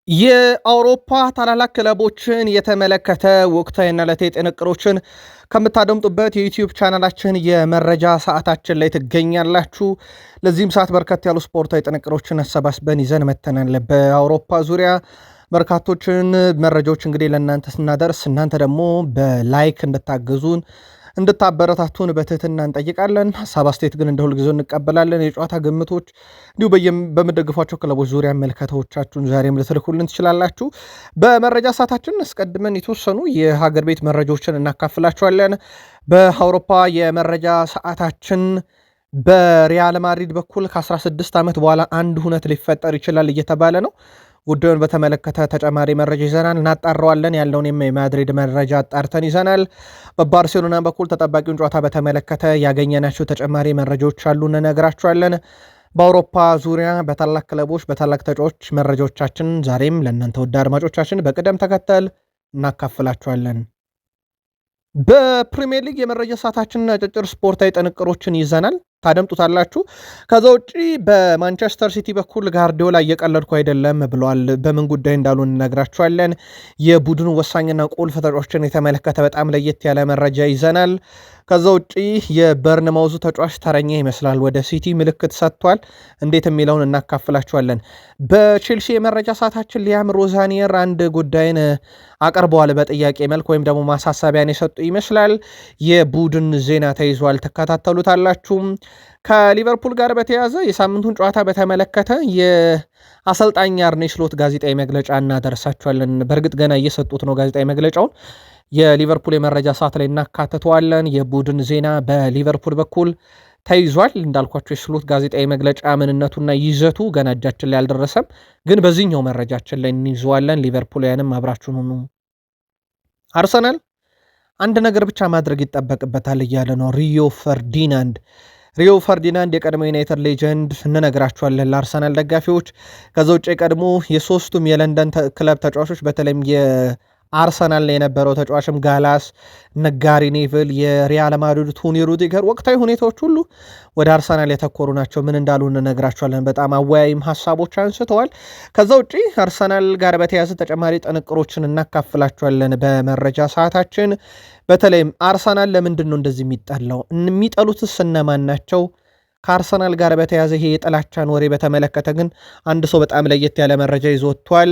የአውሮፓ ታላላቅ ክለቦችን የተመለከተ ወቅታዊና ዕለታዊ ጥንቅሮችን ከምታደምጡበት የዩቲዩብ ቻናላችን የመረጃ ሰዓታችን ላይ ትገኛላችሁ። ለዚህም ሰዓት በርከት ያሉ ስፖርታዊ ጥንቅሮችን አሰባስበን ይዘን መተናል። በአውሮፓ ዙሪያ በርካቶችን መረጃዎች እንግዲህ ለእናንተ ስናደርስ እናንተ ደግሞ በላይክ እንድታግዙን እንድታበረታቱን በትህትና እንጠይቃለን። ሀሳብ አስተያየት ግን እንደ ሁልጊዜው እንቀበላለን። የጨዋታ ግምቶች እንዲሁ በምደግፏቸው ክለቦች ዙሪያ መልከታዎቻችሁን ዛሬም ልትልኩልን ትችላላችሁ። በመረጃ ሰዓታችን አስቀድመን የተወሰኑ የሀገር ቤት መረጃዎችን እናካፍላችኋለን። በአውሮፓ የመረጃ ሰዓታችን በሪያል ማድሪድ በኩል ከ16 ዓመት በኋላ አንድ ሁነት ሊፈጠር ይችላል እየተባለ ነው። ጉዳዩን በተመለከተ ተጨማሪ መረጃ ይዘናል፣ እናጣረዋለን። ያለውን የማድሪድ መረጃ አጣርተን ይዘናል። በባርሴሎና በኩል ተጠባቂውን ጨዋታ በተመለከተ ያገኘናቸው ተጨማሪ መረጃዎች አሉ፣ እንነግራችኋለን። በአውሮፓ ዙሪያ በታላቅ ክለቦች በታላቅ ተጫዋቾች መረጃዎቻችን ዛሬም ለእናንተ ውድ አድማጮቻችን በቅደም ተከተል እናካፍላችኋለን። በፕሪሚየር ሊግ የመረጃ ሰዓታችንና አጫጭር ስፖርታዊ ጥንቅሮችን ይዘናል፣ ታደምጡታላችሁ። ከዛ ውጪ በማንቸስተር ሲቲ በኩል ጋርዲዮላ እየቀለድኩ አይደለም ብለዋል። በምን ጉዳይ እንዳሉ እንነግራችኋለን። የቡድኑ ወሳኝና ቁልፍ ተጫዋቾችን የተመለከተ በጣም ለየት ያለ መረጃ ይዘናል። ከዛ ውጪ የበርንማውዙ ተጫዋች ተረኛ ይመስላል፣ ወደ ሲቲ ምልክት ሰጥቷል። እንዴት የሚለውን እናካፍላችኋለን። በቼልሲ የመረጃ ሰዓታችን ሊያም ሮዛኒየር አንድ ጉዳይን አቀርበዋል በጥያቄ መልክ ወይም ደግሞ ማሳሰቢያን የሰጡ ይመስላል። የቡድን ዜና ተይዟል፣ ተከታተሉታላችሁ። ከሊቨርፑል ጋር በተያያዘ የሳምንቱን ጨዋታ በተመለከተ የአሰልጣኝ አርኔ ስሎት ጋዜጣዊ መግለጫ እናደርሳችኋለን። በእርግጥ ገና እየሰጡት ነው ጋዜጣዊ መግለጫውን። የሊቨርፑል የመረጃ ሰዓት ላይ እናካትተዋለን። የቡድን ዜና በሊቨርፑል በኩል ተይዟል። እንዳልኳቸው የስሎት ጋዜጣዊ መግለጫ ምንነቱና ይዘቱ ገና እጃችን ላይ አልደረሰም፣ ግን በዚህኛው መረጃችን ላይ እንይዘዋለን። ሊቨርፑልያንም አብራችሁን ሁኑ። አርሰናል አንድ ነገር ብቻ ማድረግ ይጠበቅበታል እያለ ነው ሪዮ ፈርዲናንድ የቀድሞ ዩናይትድ ሌጀንድ እንነግራችኋለን ለአርሰናል ደጋፊዎች። ከዛ ውጭ የቀድሞ የሶስቱም የለንደን ክለብ ተጫዋቾች በተለይም የአርሰናል ላይ የነበረው ተጫዋችም ጋላስ፣ ነጋሪ ኔቭል፣ የሪያል ማድሪድ ቶኒ ሩዲገር ወቅታዊ ሁኔታዎች ሁሉ ወደ አርሰናል የተኮሩ ናቸው። ምን እንዳሉ እንነግራችኋለን። በጣም አወያይም ሀሳቦች አንስተዋል። ከዛ ውጭ አርሰናል ጋር በተያያዘ ተጨማሪ ጥንቅሮችን እናካፍላችኋለን በመረጃ ሰዓታችን። በተለይም አርሰናል ለምንድን ነው እንደዚህ የሚጠላው? የሚጠሉትስ እነማን ናቸው? ከአርሰናል ጋር በተያያዘ ይሄ የጥላቻን ወሬ በተመለከተ ግን አንድ ሰው በጣም ለየት ያለ መረጃ ይዞ ወጥቷል።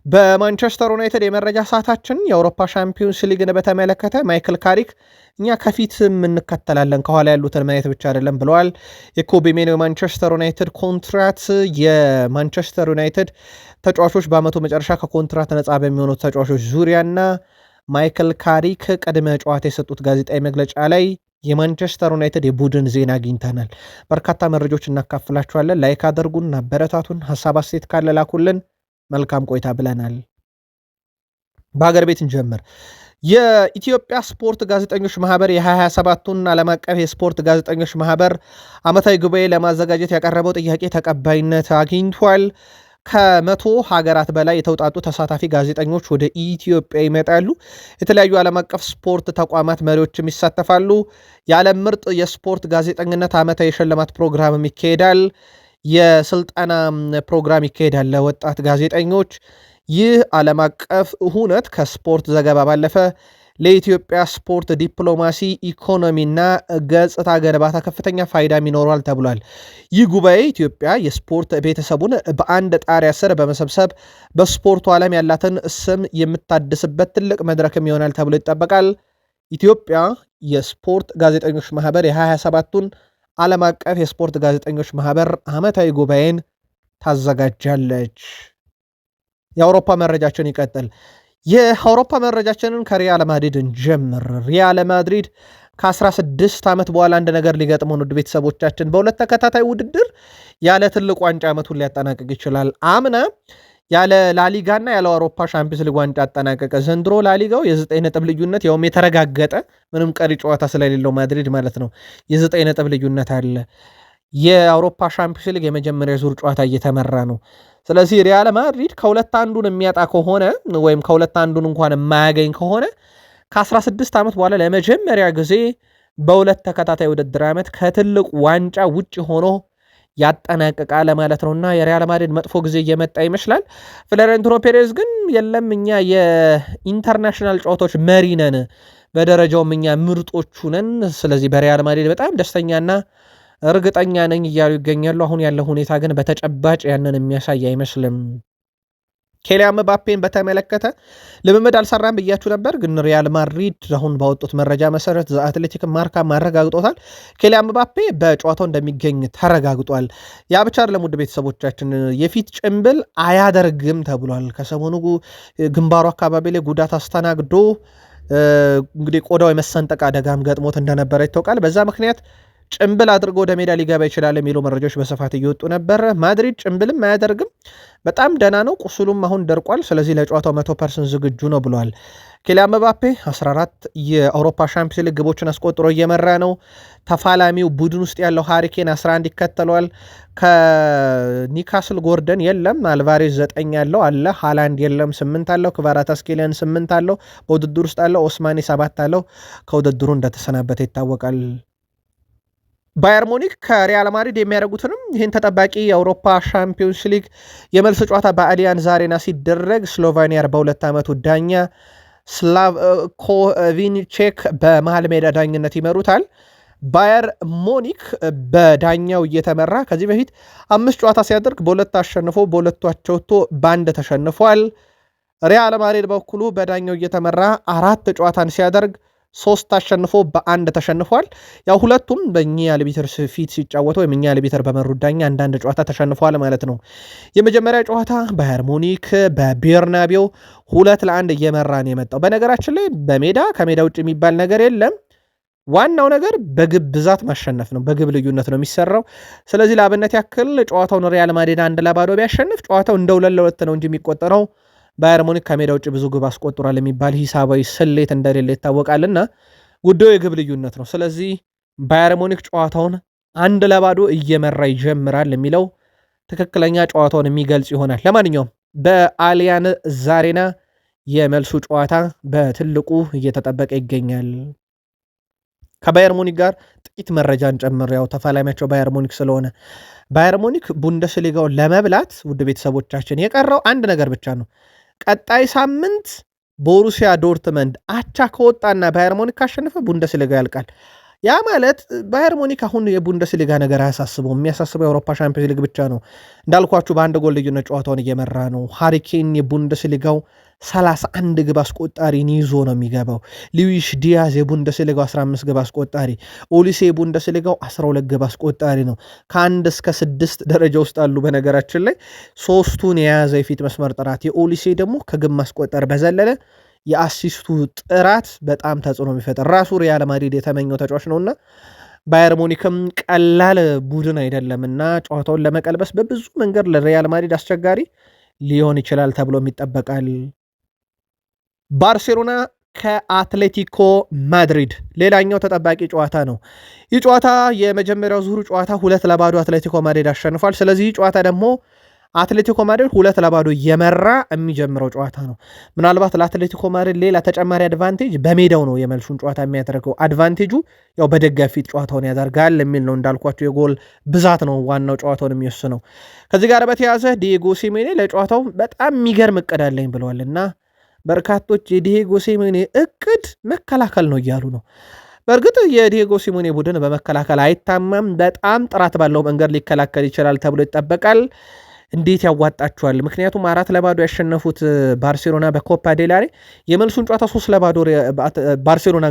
በማንቸስተር ዩናይትድ የመረጃ ሰዓታችን የአውሮፓ ሻምፒዮንስ ሊግን በተመለከተ ማይክል ካሪክ እኛ ከፊት እንከተላለን ከኋላ ያሉትን ማየት ብቻ አይደለም ብለዋል። የኮቢ ሜኖ የማንቸስተር ዩናይትድ ኮንትራት የማንቸስተር ዩናይትድ ተጫዋቾች በአመቱ መጨረሻ ከኮንትራት ነፃ በሚሆኑት ተጫዋቾች ዙሪያና ማይክል ካሪክ ቅድመ ጨዋታ የሰጡት ጋዜጣዊ መግለጫ ላይ የማንቸስተር ዩናይትድ የቡድን ዜና አግኝተናል። በርካታ መረጃዎች እናካፍላችኋለን። ላይክ አድርጉን፣ አበረታቱን። ሀሳብ አስተያየት ካለ ላኩልን። መልካም ቆይታ ብለናል። በሀገር ቤት እንጀምር። የኢትዮጵያ ስፖርት ጋዜጠኞች ማህበር የ2027ቱን ዓለም አቀፍ የስፖርት ጋዜጠኞች ማህበር ዓመታዊ ጉባኤ ለማዘጋጀት ያቀረበው ጥያቄ ተቀባይነት አግኝቷል። ከ100 ሀገራት በላይ የተውጣጡ ተሳታፊ ጋዜጠኞች ወደ ኢትዮጵያ ይመጣሉ። የተለያዩ ዓለም አቀፍ ስፖርት ተቋማት መሪዎችም ይሳተፋሉ። የዓለም ምርጥ የስፖርት ጋዜጠኝነት ዓመታዊ የሽልማት ፕሮግራምም ይካሄዳል። የስልጠና ፕሮግራም ይካሄዳል ለወጣት ጋዜጠኞች። ይህ ዓለም አቀፍ ሁነት ከስፖርት ዘገባ ባለፈ ለኢትዮጵያ ስፖርት ዲፕሎማሲ፣ ኢኮኖሚና ገጽታ ገንባታ ከፍተኛ ፋይዳም ይኖረዋል ተብሏል። ይህ ጉባኤ ኢትዮጵያ የስፖርት ቤተሰቡን በአንድ ጣሪያ ስር በመሰብሰብ በስፖርቱ ዓለም ያላትን ስም የምታድስበት ትልቅ መድረክም ይሆናል ተብሎ ይጠበቃል። ኢትዮጵያ የስፖርት ጋዜጠኞች ማህበር የ27ቱን ዓለም አቀፍ የስፖርት ጋዜጠኞች ማህበር ዓመታዊ ጉባኤን ታዘጋጃለች። የአውሮፓ መረጃችን ይቀጥል። የአውሮፓ መረጃችንን ከሪያል ማድሪድ እንጀምር። ሪያል ማድሪድ ከ16 ዓመት በኋላ አንድ ነገር ሊገጥመው ውድ ቤተሰቦቻችን፣ በሁለት ተከታታይ ውድድር ያለ ትልቅ ዋንጫ ዓመቱን ሊያጠናቅቅ ይችላል። አምና ያለ ላሊጋና ያለ አውሮፓ ሻምፒዮንስ ሊግ ዋንጫ አጠናቀቀ። ዘንድሮ ላሊጋው የ9 ነጥብ ልዩነት ያውም የተረጋገጠ ምንም ቀሪ ጨዋታ ስለሌለው ማድሪድ ማለት ነው የ9 ነጥብ ልዩነት አለ። የአውሮፓ ሻምፒዮንስ ሊግ የመጀመሪያ ዙር ጨዋታ እየተመራ ነው። ስለዚህ ሪያል ማድሪድ ከሁለት አንዱን የሚያጣ ከሆነ ወይም ከሁለት አንዱን እንኳን የማያገኝ ከሆነ ከ16 ዓመት በኋላ ለመጀመሪያ ጊዜ በሁለት ተከታታይ ውድድር ዓመት ከትልቅ ዋንጫ ውጭ ሆኖ ያጠናቅቃል ማለት ነውና የሪያል ማድሪድ መጥፎ ጊዜ እየመጣ ይመስላል። ፍሎሬንቲኖ ፔሬዝ ግን የለም እኛ የኢንተርናሽናል ጨዋታዎች መሪ ነን፣ በደረጃውም እኛ ምርጦቹ ነን፣ ስለዚህ በሪያል ማድሪድ በጣም ደስተኛና እርግጠኛ ነኝ እያሉ ይገኛሉ። አሁን ያለው ሁኔታ ግን በተጨባጭ ያንን የሚያሳይ አይመስልም። ኬሊያን ምባፔን በተመለከተ ልምምድ አልሰራም ብያችሁ ነበር፣ ግን ሪያል ማድሪድ አሁን ባወጡት መረጃ መሰረት አትሌቲክ ማርካ ማረጋግጦታል። ኬሊያን ምባፔ በጨዋታው እንደሚገኝ ተረጋግጧል። ያ ብቻ አይደለም ውድ ቤተሰቦቻችን፣ የፊት ጭንብል አያደርግም ተብሏል። ከሰሞኑ ግንባሩ አካባቢ ላይ ጉዳት አስተናግዶ እንግዲህ ቆዳው የመሰንጠቅ አደጋም ገጥሞት እንደነበረ ይታወቃል። በዛ ምክንያት ጭንብል አድርጎ ወደ ሜዳ ሊገባ ይችላል የሚሉ መረጃዎች በስፋት እየወጡ ነበር። ማድሪድ ጭንብልም አያደርግም፣ በጣም ደህና ነው፣ ቁስሉም አሁን ደርቋል፣ ስለዚህ ለጨዋታው 100% ዝግጁ ነው ብሏል። ኪሊያን ምባፔ 14 የአውሮፓ ሻምፒዮንስ ሊግ ግቦችን አስቆጥሮ እየመራ ነው። ተፋላሚው ቡድን ውስጥ ያለው ሃሪኬን 11 ይከተለዋል። ከኒካስል ጎርደን የለም፣ አልቫሬዝ 9 ያለው አለ፣ ሃላንድ የለም 8 አለው፣ ክቫራትስኬሊያን 8 አለው፣ በውድድር ውስጥ አለው፣ ኦስማኒ 7 አለው። ከውድድሩ እንደተሰናበተ ይታወቃል። ባየር ሙኒክ ከሪያል ማድሪድ የሚያደርጉትንም ይህን ተጠባቂ የአውሮፓ ሻምፒዮንስ ሊግ የመልስ ጨዋታ በአሊያንዝ አሬና ሲደረግ ስሎቫኒያ 42 ዓመቱ ዳኛ ስላቭኮ ቪንቼክ በመሃል ሜዳ ዳኝነት ይመሩታል። ባየር ሙኒክ በዳኛው እየተመራ ከዚህ በፊት 5 ጨዋታ ሲያደርግ በሁለት አሸንፎ በሁለቱ አቻ ወጥቶ በአንድ ተሸንፏል። ሪያል ማድሪድ በኩሉ በዳኛው እየተመራ 4 ጨዋታን ሲያደርግ 3 አሸንፎ በአንድ ተሸንፏል። ያው ሁለቱም በእኛ አልቢተር ፊት ሲጫወቱ ወይም እኛ አልቢተር በመሩት ዳኛ አንዳንድ ጨዋታ ተሸንፏል ማለት ነው። የመጀመሪያ ጨዋታ ባየር ሙኒክ በቤርናቤው 2-1 እየመራ ነው የመጣው። በነገራችን ላይ በሜዳ ከሜዳ ውጭ የሚባል ነገር የለም። ዋናው ነገር በግብ ብዛት ማሸነፍ ነው። በግብ ልዩነት ነው የሚሰራው። ስለዚህ ለአብነት ያክል ጨዋታውን ሪያል ማድሪድ 1-0 ቢያሸንፍ ጨዋታው እንደ 2-2 ነው እንጂ የሚቆጠረው ባየር ሙኒክ ከሜዳ ውጭ ብዙ ግብ አስቆጥሯል የሚባል ሂሳባዊ ስሌት እንደሌለ ይታወቃልና ጉዳዩ የግብ ልዩነት ነው። ስለዚህ ባየር ሙኒክ ጨዋታውን 1-0 እየመራ ይጀምራል የሚለው ትክክለኛ ጨዋታውን የሚገልጽ ይሆናል። ለማንኛውም በአሊያንዝ አሬና የመልሱ ጨዋታ በትልቁ እየተጠበቀ ይገኛል። ከባየር ሙኒክ ጋር ጥቂት መረጃን ጨምር፣ ያው ተፋላሚያቸው ባየር ሙኒክ ስለሆነ ባየር ሙኒክ ቡንደስሊጋውን ለመብላት ውድ ቤተሰቦቻችን የቀረው አንድ ነገር ብቻ ነው። ቀጣይ ሳምንት ቦሩሲያ ዶርትመንድ አቻ ከወጣና ባየር ሙኒክ ካሸነፈ ቡንደስሊጋ ያልቃል። ያ ማለት ባየር ሙኒክ አሁን የቡንደስሊጋ ነገር አያሳስበው፣ የሚያሳስበው የአውሮፓ ሻምፒዮንስ ሊግ ብቻ ነው። እንዳልኳችሁ በአንድ ጎል ልዩነት ጨዋታውን እየመራ ነው። ሃሪኬን የቡንደስሊጋው 31 ግብ አስቆጣሪን ይዞ ነው የሚገባው። ሉዊስ ዲያዝ የቡንደስሊጋው 15 ግብ አስቆጣሪ፣ ኦሊሴ የቡንደስሊጋው 12 ግብ አስቆጣሪ ነው። ከ1 እስከ 6 ደረጃ ውስጥ አሉ። በነገራችን ላይ 3ቱን የያዘ የፊት መስመር ጥራት፣ የኦሊሴ ደግሞ ከግብ ማስቆጠር በዘለለ የአሲስቱ ጥራት በጣም ተጽዕኖ የሚፈጠር ራሱ ሪያል ማድሪድ የተመኘው ተጫዋች ነውና ባየር ሙኒክም ቀላል ቡድን አይደለምና ጨዋታውን ለመቀልበስ በብዙ መንገድ ለሪያል ማድሪድ አስቸጋሪ ሊሆን ይችላል ተብሎም ይጠበቃል። ባርሴሎና ከአትሌቲኮ ማድሪድ ሌላኛው ተጠባቂ ጨዋታ ነው። ይህ ጨዋታ የመጀመሪያው ዙሩ ጨዋታ 2-0 አትሌቲኮ ማድሪድ አሸንፏል። ስለዚህ ይህ ጨዋታ ደግሞ አትሌቲኮ ማድሪድ 2-0 እየመራ የሚጀምረው ጨዋታ ነው። ምናልባት ለአትሌቲኮ ማድሪድ ሌላ ተጨማሪ አድቫንቴጅ በሜዳው ነው የመልሱን ጨዋታ የሚያደርገው። አድቫንቴጁ ያው በደጋፊ ፊት ጨዋታውን ያደርጋል የሚል ነው። እንዳልኳቸው የጎል ብዛት ነው ዋናው ጨዋታውን የሚወስነው። ከዚህ ጋር በተያያዘ ዲየጎ ሲሜኔ ለጨዋታው በጣም የሚገርም እቅድ አለኝ ብለዋል እና በርካቶች የዲየጎ ሲሜኔ እቅድ መከላከል ነው እያሉ ነው። በእርግጥ የዲየጎ ሲሜኔ ቡድን በመከላከል አይታማም። በጣም ጥራት ባለው መንገድ ሊከላከል ይችላል ተብሎ ይጠበቃል። እንዴት ያዋጣቸዋል? ምክንያቱም 4-0 ያሸነፉት ባርሴሎና በኮፓ ዴላሬ የመልሱን ጨዋታ 3-0 ባርሴሎና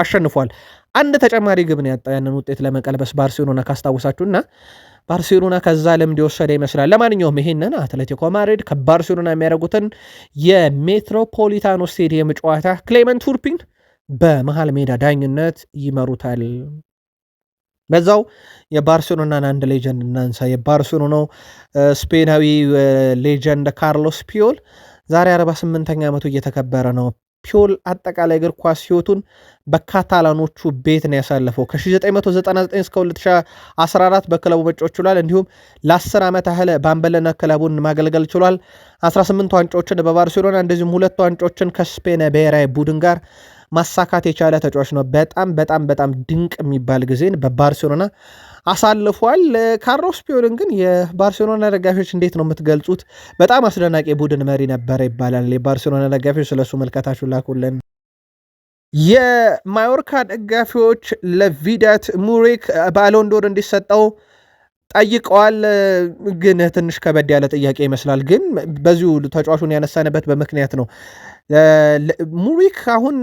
አሸንፏል። አንድ ተጨማሪ ግብ ነው ያጣው ያንን ውጤት ለመቀልበስ ባርሴሎና ካስታወሳችሁና ባርሴሎና ከዛ ልምድ የወሰደ ይመስላል። ለማንኛውም ይሄንን አትሌቲኮ ማድሪድ ከባርሴሎና የሚያደርጉትን የሜትሮፖሊታኖ ስቴዲየም ጨዋታ ክሌመንት ቱርፒን በመሃል ሜዳ ዳኝነት ይመሩታል። በዛው የባርሴሎናን አንድ ሌጀንድ እናንሳ። የባርሴሎናው ስፔናዊ ሌጀንድ ካርሎስ ፒዮል ዛሬ 48ኛ ዓመቱ እየተከበረ ነው። ፒዮል አጠቃላይ እግር ኳስ ህይወቱን በካታላኖቹ ቤት ነው ያሳለፈው። ከ1999 እስከ 2014 በክለቡ መጫወት ችሏል። እንዲሁም ለ10 ዓመት ያህል በአምበልነት ክለቡን ማገልገል ችሏል። 18 ዋንጫዎችን በባርሴሎና እንደዚሁም 2 ዋንጫዎችን ከስፔን ብሔራዊ ቡድን ጋር ማሳካት የቻለ ተጫዋች ነው። በጣም በጣም በጣም ድንቅ የሚባል ጊዜን በባርሴሎና አሳልፏል። ካርሎስ ፒዮልን ግን የባርሴሎና ደጋፊዎች እንዴት ነው የምትገልጹት? በጣም አስደናቂ ቡድን መሪ ነበረ ይባላል። የባርሴሎና ደጋፊዎች ስለሱ መልከታችሁ ላኩልን። የማዮርካ ደጋፊዎች ለቪዳት ሙሪክ ባሎንዶር እንዲሰጠው ጠይቀዋል። ግን ትንሽ ከበድ ያለ ጥያቄ ይመስላል። ግን በዚሁ ተጫዋቹን ያነሳንበት በምክንያት ነው። ሙሪክ አሁን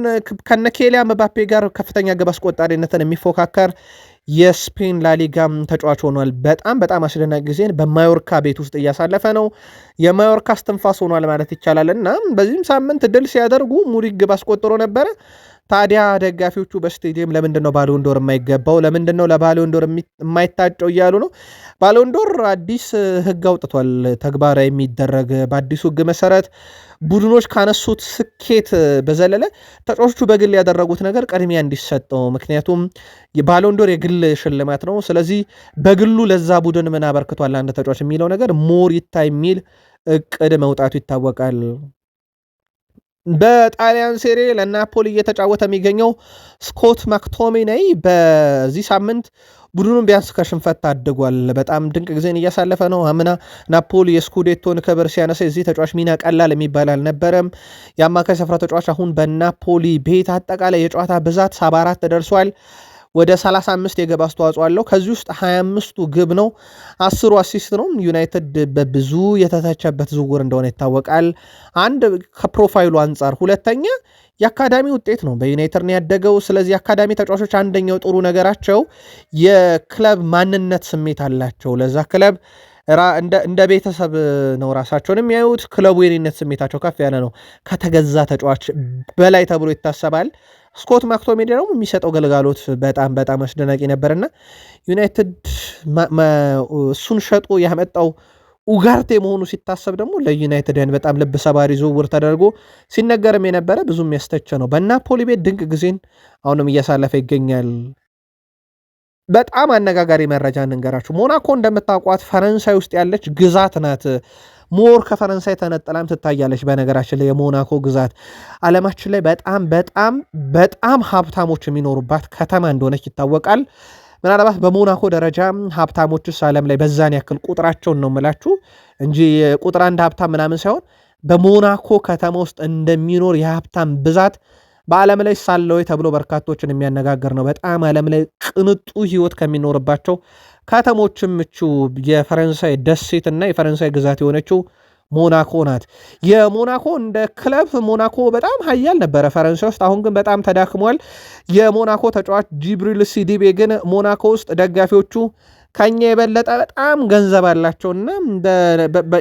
ከነኬሊያ መባፔ ጋር ከፍተኛ ግብ አስቆጣሪነትን የሚፎካከር የስፔን ላሊጋም ተጫዋች ሆኗል። በጣም በጣም አስደናቂ ጊዜን በማዮርካ ቤት ውስጥ እያሳለፈ ነው። የማዮርካ እስትንፋስ ሆኗል ማለት ይቻላል እና በዚህም ሳምንት ድል ሲያደርጉ ሙሪክ ግብ አስቆጥሮ ነበረ። ታዲያ ደጋፊዎቹ በስቴዲየም ለምንድን ነው ባሎንዶር የማይገባው? ለምንድን ነው ለባሎንዶር የማይታጨው እያሉ ነው። ባሎንዶር አዲስ ሕግ አውጥቷል ተግባራዊ የሚደረግ። በአዲሱ ሕግ መሰረት ቡድኖች ካነሱት ስኬት በዘለለ ተጫዋቾቹ በግል ያደረጉት ነገር ቅድሚያ እንዲሰጠው። ምክንያቱም የባሎንዶር የግል ሽልማት ነው። ስለዚህ በግሉ ለዛ ቡድን ምን አበርክቷል አንድ ተጫዋች የሚለው ነገር ሞር ይታይ የሚል እቅድ መውጣቱ ይታወቃል። በጣሊያን ሴሬ ለናፖሊ እየተጫወተ የሚገኘው ስኮት ማክቶሚናይ በዚህ ሳምንት ቡድኑን ቢያንስ ከሽንፈት ታድጓል። በጣም ድንቅ ጊዜን እያሳለፈ ነው። አምና ናፖሊ የስኩዴቶን ክብር ሲያነሳ የዚህ ተጫዋች ሚና ቀላል የሚባል አልነበረም። የአማካይ ስፍራ ተጫዋች አሁን በናፖሊ ቤት አጠቃላይ የጨዋታ ብዛት 74 ደርሷል። ወደ 35 የግብ አስተዋጽኦ አለው። ከዚህ ውስጥ 25ቱ ግብ ነው፣ 10ሩ አሲስት ነው። ዩናይትድ በብዙ የተተቸበት ዝውውር እንደሆነ ይታወቃል። አንድ ከፕሮፋይሉ አንጻር፣ ሁለተኛ የአካዳሚ ውጤት ነው። በዩናይትድ ነው ያደገው። ስለዚህ የአካዳሚ ተጫዋቾች አንደኛው ጥሩ ነገራቸው የክለብ ማንነት ስሜት አላቸው። ለዛ ክለብ እንደ ቤተሰብ ነው ራሳቸውን የሚያዩት። ክለቡ የኔነት ስሜታቸው ከፍ ያለ ነው። ከተገዛ ተጫዋች በላይ ተብሎ ይታሰባል። ስኮት ማክቶሚኒ ደግሞ የሚሰጠው ገልጋሎት በጣም በጣም አስደናቂ ነበርና ዩናይትድ እሱን ሸጦ ያመጣው ኡጋርቴ መሆኑ ሲታሰብ ደግሞ ለዩናይትድን በጣም ልብ ሰባሪ ዝውውር ተደርጎ ሲነገርም የነበረ ብዙም ያስተቸ ነው። በናፖሊ ቤት ድንቅ ጊዜን አሁንም እያሳለፈ ይገኛል። በጣም አነጋጋሪ መረጃ እንንገራችሁ። ሞናኮ እንደምታውቋት ፈረንሳይ ውስጥ ያለች ግዛት ናት። ሞር ከፈረንሳይ ተነጥላም ትታያለች። በነገራችን ላይ የሞናኮ ግዛት ዓለማችን ላይ በጣም በጣም በጣም ሀብታሞች የሚኖሩባት ከተማ እንደሆነች ይታወቃል። ምናልባት በሞናኮ ደረጃ ሀብታሞችስ ዓለም ላይ በዛን ያክል ቁጥራቸውን ነው የምላችሁ እንጂ ቁጥር አንድ ሀብታም ምናምን ሳይሆን በሞናኮ ከተማ ውስጥ እንደሚኖር የሀብታም ብዛት በዓለም ላይ ሳለው ተብሎ በርካቶችን የሚያነጋግር ነው። በጣም ዓለም ላይ ቅንጡ ህይወት ከሚኖርባቸው ከተሞችም ምቹ የፈረንሳይ ደሴት እና የፈረንሳይ ግዛት የሆነችው ሞናኮ ናት። የሞናኮ እንደ ክለብ ሞናኮ በጣም ሀያል ነበረ ፈረንሳይ ውስጥ። አሁን ግን በጣም ተዳክሟል። የሞናኮ ተጫዋች ጂብሪል ሲዲቤ ግን ሞናኮ ውስጥ ደጋፊዎቹ ከኛ የበለጠ በጣም ገንዘብ አላቸውና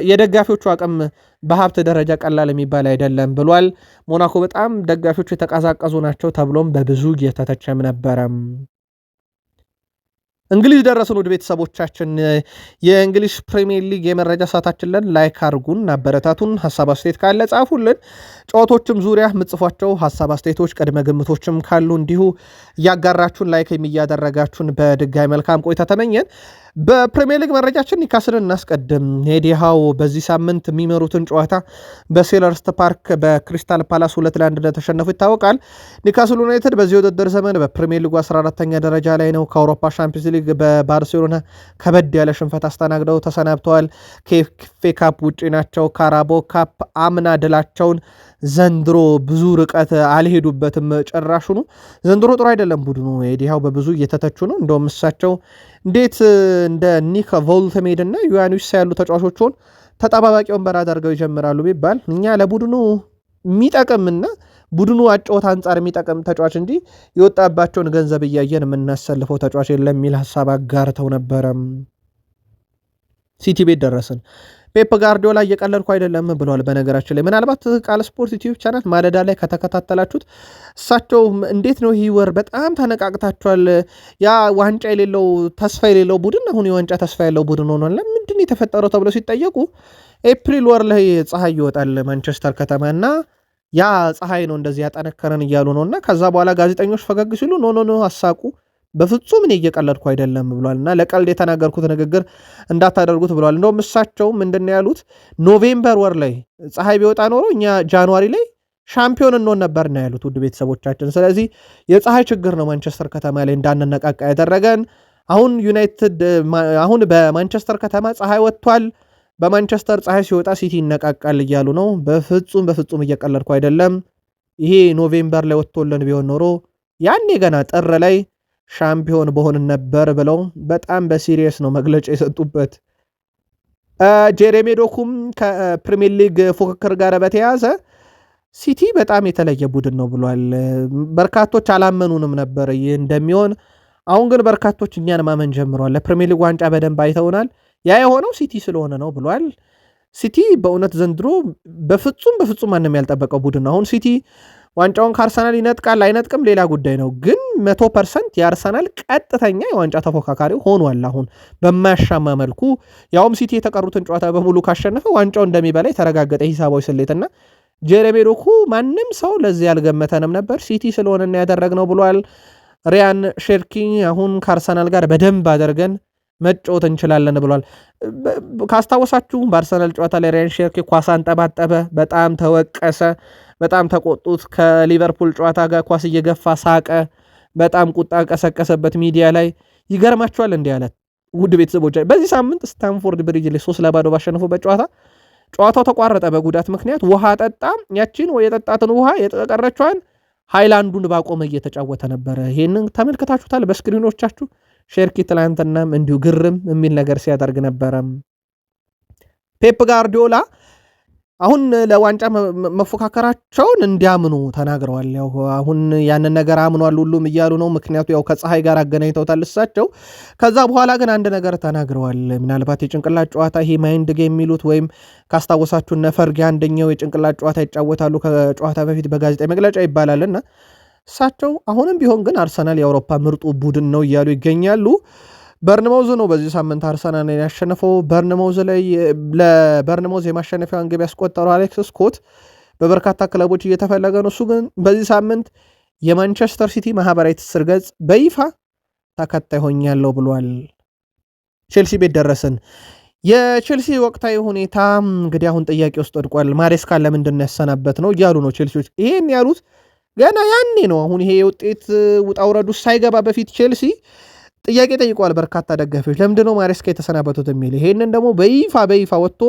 የደጋፊዎቹ አቅም በሀብት ደረጃ ቀላል የሚባል አይደለም ብሏል። ሞናኮ በጣም ደጋፊዎቹ የተቀዛቀዙ ናቸው ተብሎም በብዙ እየተተቸም ነበረም። እንግሊዝ ደረስን። ውድ ቤተሰቦቻችን የእንግሊዝ ፕሪሚየር ሊግ የመረጃ ሰዓታችንን ላይክ አድርጉን፣ አበረታቱን። ሀሳብ አስተያየት ካለ ጻፉልን። ጨዋታዎችም ዙሪያ የምጽፏቸው ሀሳብ አስተያየቶች፣ ቅድመ ግምቶችም ካሉ እንዲሁ እያጋራችሁን ላይክ የሚያደረጋችሁን በድጋሚ መልካም ቆይታ ተመኘን። በፕሪሚየር ሊግ መረጃችን ኒውካስልን እናስቀድም። ኤዲ ሃው በዚህ ሳምንት የሚመሩትን ጨዋታ በሴለርስት ፓርክ በክሪስታል ፓላስ 2-1 እንደተሸነፉ ይታወቃል። ኒውካስል ዩናይትድ በዚህ ውድድር ዘመን በፕሪሚየር ሊጉ 14ኛ ደረጃ ላይ ነው። ከአውሮፓ ሻምፒዮንስ ሊግ በባርሴሎና ከበድ ያለ ሽንፈት አስተናግደው ተሰናብተዋል። ከኤፍኤ ካፕ ውጪ ናቸው። ካራቦ ካፕ አምና ድላቸውን ዘንድሮ ብዙ ርቀት አልሄዱበትም። ጭራሹኑ ዘንድሮ ጥሩ አይደለም ቡድኑ። ኤዲ ሃው በብዙ እየተተቹ ነው። እንደውም እሳቸው እንዴት እንደ ኒክ ቮልተሜድ እና ዩዋኒስ ያሉ ተጫዋቾችን ተጠባባቂ ወንበር አድርገው ይጀምራሉ ቢባል እኛ ለቡድኑ የሚጠቅምና ቡድኑ አጨዋወት አንጻር የሚጠቅም ተጫዋች እንጂ የወጣባቸውን ገንዘብ እያየን የምናሰልፈው ተጫዋች የለም የሚል ሀሳብ አጋርተው ነበረ። ሲቲ ቤት ደረስን። ፔፕ ጋርዲዮላ እየቀለድኩ አይደለም ብለዋል። በነገራችን ላይ ምናልባት ቃል ስፖርት ዩቲዩብ ቻናል ማለዳ ላይ ከተከታተላችሁት እሳቸው እንዴት ነው ይህ ወር በጣም ተነቃቅታችኋል፣ ያ ዋንጫ የሌለው ተስፋ የሌለው ቡድን አሁን የዋንጫ ተስፋ ያለው ቡድን ሆኗል፣ ለምንድን የተፈጠረው ተብለው ሲጠየቁ ኤፕሪል ወር ላይ ፀሐይ ይወጣል ማንቸስተር ከተማ እና ያ ፀሐይ ነው እንደዚህ ያጠነከረን እያሉ ነው እና ከዛ በኋላ ጋዜጠኞች ፈገግ ሲሉ ኖ አሳቁ በፍጹም እኔ እየቀለድኩ አይደለም ብሏል እና ለቀልድ የተናገርኩት ንግግር እንዳታደርጉት ብሏል። እንደውም እሳቸው ምንድን ያሉት ኖቬምበር ወር ላይ ፀሐይ ቢወጣ ኖሮ እኛ ጃንዋሪ ላይ ሻምፒዮን እንሆን ነበር ነው ያሉት ውድ ቤተሰቦቻችን። ስለዚህ የፀሐይ ችግር ነው ማንቸስተር ከተማ ላይ እንዳንነቃቃ ያደረገን። አሁን በማንቸስተር ከተማ ፀሐይ ወጥቷል። በማንቸስተር ፀሐይ ሲወጣ ሲቲ ይነቃቃል እያሉ ነው። በፍጹም እየቀለድኩ አይደለም። ይሄ ኖቬምበር ላይ ወጥቶልን ቢሆን ኖሮ ያኔ ገና ጥር ላይ ሻምፒዮን በሆንን ነበር ብለው በጣም በሲሪየስ ነው መግለጫ የሰጡበት። ጄሬሚ ዶኩም ከፕሪሚየር ሊግ ፉክክር ጋር በተያያዘ ሲቲ በጣም የተለየ ቡድን ነው ብሏል። በርካቶች አላመኑንም ነበር ይህ እንደሚሆን። አሁን ግን በርካቶች እኛን ማመን ጀምረዋል። ለፕሪሚየር ሊግ ዋንጫ በደንብ አይተውናል። ያ የሆነው ሲቲ ስለሆነ ነው ብሏል። ሲቲ በእውነት ዘንድሮ በፍጹም ማንም ያልጠበቀው ቡድን ነው። አሁን ሲቲ ዋንጫውን ከአርሰናል ይነጥቃል አይነጥቅም ሌላ ጉዳይ ነው። ግን 100% የአርሰናል ቀጥተኛ የዋንጫ ተፎካካሪ ሆኗል አሁን በማያሻማ መልኩ። ያውም ሲቲ የተቀሩትን ጨዋታ በሙሉ ካሸነፈ ዋንጫው እንደሚበላ የተረጋገጠ ሂሳባዊ ስሌትና ጄሬሚ ዶኩ ማንም ሰው ለዚህ ያልገመተንም ነበር ሲቲ ስለሆነ ያደረግነው ብሏል። ሪያን ሼርኪ አሁን ከአርሰናል ጋር በደንብ አድርገን መጫወት እንችላለን ብሏል። ካስታወሳችሁ በአርሰናል ጨዋታ ላይ ሪያን ሼርኪ ኳስ አንጠባጠበ፣ በጣም ተወቀሰ፣ በጣም ተቆጡት። ከሊቨርፑል ጨዋታ ጋር ኳስ እየገፋ ሳቀ፣ በጣም ቁጣ ቀሰቀሰበት ሚዲያ ላይ። ይገርማችኋል እንዲህ አለ ውድ ቤተሰቦች፣ በዚህ ሳምንት ስታንፎርድ ብሪጅ ላይ 3-0 ባሸነፉበት ጨዋታው ተቋረጠ በጉዳት ምክንያት። ውሃ ጠጣ። ያቺን ወይ የጠጣትን ውሃ የተቀረችዋን ሃይላንዱን ባቆመ እየተጫወተ ነበረ። ይሄንን ተመልክታችሁታል በስክሪኖቻችሁ። ሼርኪ ትላንትናም እንዲሁ ግርም የሚል ነገር ሲያደርግ ነበረ። ፔፕ ጋርዲዮላ አሁን ለዋንጫ መፎካከራቸውን እንዲያምኑ ተናግረዋል። ያው አሁን ያንን ነገር አምኗል ሁሉም እያሉ ነው። ምክንያቱ ያው ከፀሐይ ጋር አገናኝተውታል እሳቸው። ከዛ በኋላ ግን አንድ ነገር ተናግረዋል። ምናልባት የጭንቅላት ጨዋታ ይሄ ማይንድ ጌም የሚሉት ወይም ካስታወሳችሁ ነፈርጊ አንደኛው የጭንቅላት ጨዋታ ይጫወታሉ ከጨዋታ በፊት በጋዜጣዊ መግለጫ ይባላልና እሳቸው አሁንም ቢሆን ግን አርሰናል የአውሮፓ ምርጡ ቡድን ነው እያሉ ይገኛሉ። በርንማውዝ ነው በዚህ ሳምንት አርሰናል ያሸነፈው። ለበርንማውዝ የማሸነፊያውን ግብ ያስቆጠረው አሌክስ ስኮት በበርካታ ክለቦች እየተፈለገ ነው። እሱ ግን በዚህ ሳምንት የማንቸስተር ሲቲ ማህበራዊ ትስስር ገጽ በይፋ ተከታይ ሆኛለሁ ብሏል። ቼልሲ ቤት ደረስን። የቼልሲ ወቅታዊ ሁኔታ እንግዲህ አሁን ጥያቄ ውስጥ ወድቋል። ማሬስካን ለምንድን ነው ያሰናበት ነው እያሉ ነው ቼልሲዎች። ይሄን ያሉት ገና ያኔ ነው። አሁን ይሄ የውጤት ውጣውረዱ ሳይገባ በፊት ቼልሲ ጥያቄ ጠይቋል በርካታ ደጋፊዎች ለምንድነው ማሬስካ የተሰናበቱት የሚል። ይሄንን ደግሞ በይፋ ወጥቶ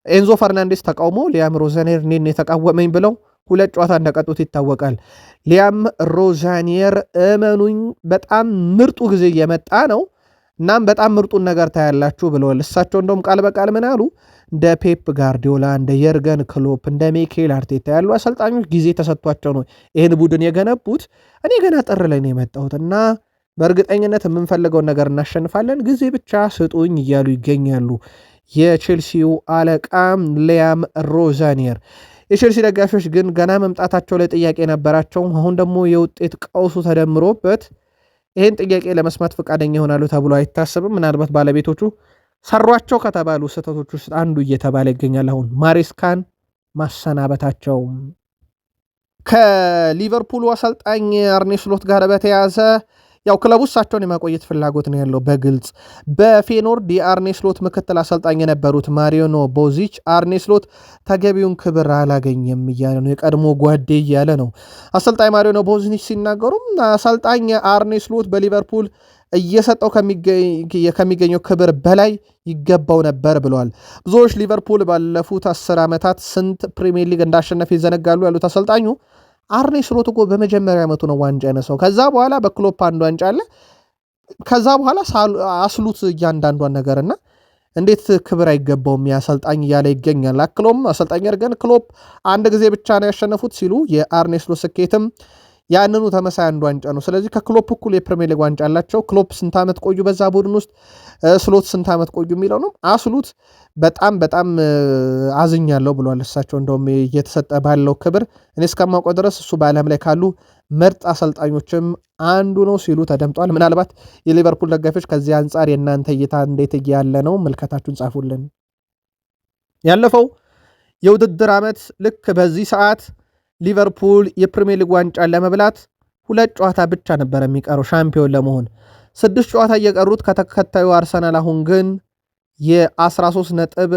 ኤንዞ ፈርናንዴስ ተቃውሞ ሊያም ሮዛኒየር እኔን የተቃወመኝ ብለው 2 ጨዋታ እንደቀጡት ይታወቃል። ሊያም ሮዛኒየር እመኑኝ በጣም ምርጡ ጊዜ እየመጣ ነው፣ እናም በጣም ምርጡን ነገር ታያላችሁ ብለዋል። እሳቸው እንደውም ቃል በቃል ምን አሉ? እንደ ፔፕ ጋርዲዮላ፣ እንደ የርገን ክሎፕ፣ እንደ ሚኬል አርቴታ ያሉ አሰልጣኞች ጊዜ ተሰጥቷቸው ነው ይህን ቡድን የገነቡት። እኔ ገና ጥር ላይ ነው የመጣሁት እና በእርግጠኝነት የምንፈልገውን ነገር እናሸንፋለን፣ ጊዜ ብቻ ስጡኝ እያሉ ይገኛሉ የቼልሲው አለቃ ሊያም ሮዛኒየር። የቼልሲ ደጋፊዎች ግን ገና መምጣታቸው ላይ ጥያቄ ነበራቸው። አሁን ደግሞ የውጤት ቀውሱ ተደምሮበት ይህን ጥያቄ ለመስማት ፈቃደኛ ይሆናሉ ተብሎ አይታሰብም። ምናልባት ባለቤቶቹ ሰሯቸው ከተባሉ ስህተቶች ውስጥ አንዱ እየተባለ ይገኛል አሁን ማሬስካን ማሰናበታቸው። ከሊቨርፑሉ አሰልጣኝ አርኔ ስሎት ጋር በተያያዘ ያው ክለቡ እሳቸውን የማቆየት ፍላጎት ነው ያለው በግልጽ። በፌኖርድ የአርኔ ስሎት ምክትል አሰልጣኝ የነበሩት ማሪዮኖ ቦዚች አርኔ ስሎት ተገቢውን ክብር አላገኘም እያለ ነው፣ የቀድሞ ጓዴ እያለ ነው አሰልጣኝ ማሪዮኖ ቦዚች ሲናገሩም አሰልጣኝ አርኔ ስሎት በሊቨርፑል እየሰጠው ከሚገኘው ክብር በላይ ይገባው ነበር ብለዋል። ብዙዎች ሊቨርፑል ባለፉት 10 ዓመታት ስንት ፕሪሚየር ሊግ እንዳሸነፈ ይዘነጋሉ ያሉት አሰልጣኙ አርኔ ስሎት እኮ በመጀመሪያ ዓመቱ ነው ዋንጫ ያነሳው። ከዛ በኋላ በክሎፕ አንድ ዋንጫ አለ። ከዛ በኋላ አስሉት እያንዳንዷን ነገርና እንዴት ክብር አይገባውም የአሰልጣኝ እያለ ይገኛል። አክሎም አሰልጣኝ የርገን ክሎፕ አንድ ጊዜ ብቻ ነው ያሸነፉት ሲሉ የአርኔ ስሎት ስኬትም ያንኑ ተመሳይ አንድ ዋንጫ ነው። ስለዚህ ከክሎፕ እኩል የፕሪሚየር ሊግ ዋንጫ አላቸው። ክሎፕ ስንት ዓመት ቆዩ በዛ ቡድን ውስጥ፣ ስሎት ስንት ዓመት ቆዩ የሚለው ነው። አስሉት በጣም አዝኛለሁ ብሏል። እሳቸው እንደውም እየተሰጠ ባለው ክብር እኔ እስከማውቀው ድረስ እሱ በዓለም ላይ ካሉ ምርጥ አሰልጣኞችም አንዱ ነው ሲሉ ተደምጧል። ምናልባት የሊቨርፑል ደጋፊዎች ከዚህ አንጻር የእናንተ እይታ እንዴት ያለ ነው? መልከታችሁን ጻፉልን። ያለፈው የውድድር ዓመት ልክ በዚህ ሰዓት ሊቨርፑል የፕሪሚየር ሊግ ዋንጫን ለመብላት 2 ጨዋታ ብቻ ነበር የሚቀረው ሻምፒዮን ለመሆን። 6 ጨዋታ እየቀሩት ከተከታዩ አርሰናል አሁን ግን የ13 ነጥብ